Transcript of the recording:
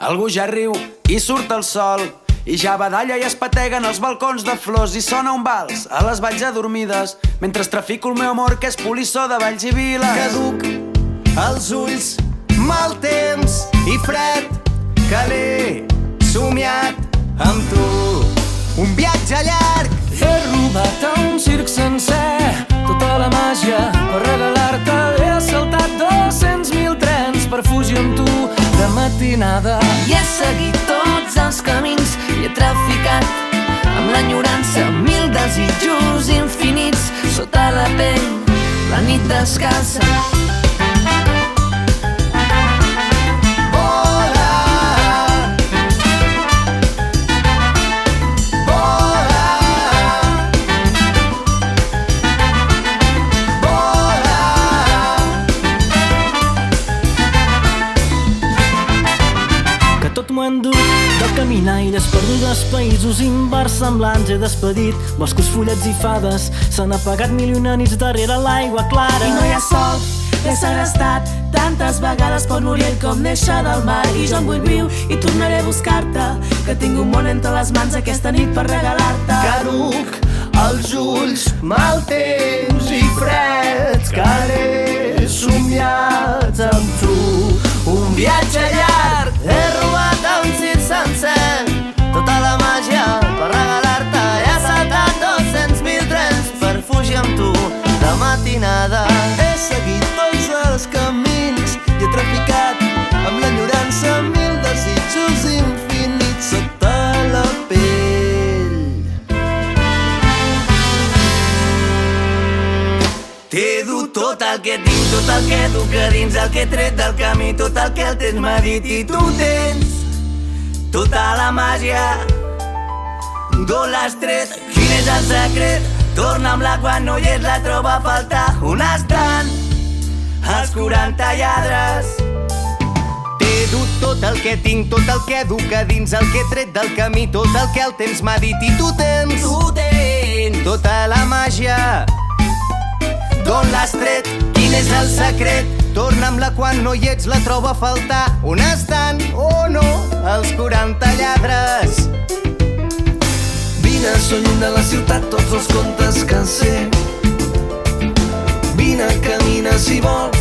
Algú ja riu i surt el sol i ja badalla i es pateguen els balcons de flors i sona un vals a les valls adormides mentre trafico el meu amor que és polissó de valls i viles. Caduc els ulls, mal temps i fred que l'he somiat amb tu. Un viatge llarg. He robat a un circ sencer tota la màgia per regalar-te. He assaltat 200.000 trens per fugir amb tu de matinada. I he seguit tots els camins i he traficat amb l'enyorança mil desitjos infinits sota la pell, la nit descalça. Tot m'ho he endut de caminaires perdudes, països inversemblants. He despedit boscos, follets i fades. S'han apagat milions nits darrere l'aigua clara. I no hi ha sol, l'he segrestat tantes vegades, pot morir com néixer del mar. I jo em vull viu i tornaré a buscar-te, que tinc un món entre les mans aquesta nit per regalar-te. Caduc els ulls, mal temps i freds que l'he somiat amb tu. Un viatge llarg. He robat a un circ sencer tota la màgia per regalar-te. He assaltat 200.000 trens per fugir amb tu de matinada. He seguit tots els camins i he traficat amb l'enyorança mil desitjos infinits sota la pell. T'he dut tot el que tinc, tot el que duc a dins, el que he tret del camí, tot el que el temps m'ha dit. I tu tens tota la màgia. D'on l'has tret? Quin és el secret? Torna'm-la quan no hi és, la trobo a faltar. On estan els 40 lladres? T'he dut tot el que tinc, tot el que duc a dins, el que he tret del camí, tot el que el temps m'ha dit. I tu tens tota la màgia. D'on l'has tret? Quin és el secret? Torna'm-la quan no hi ets, la trobo a faltar. On estan, oh no, els 40 lladres? Vine, so lluny de la ciutat, tots els contes que sé. Vine, camina si vols.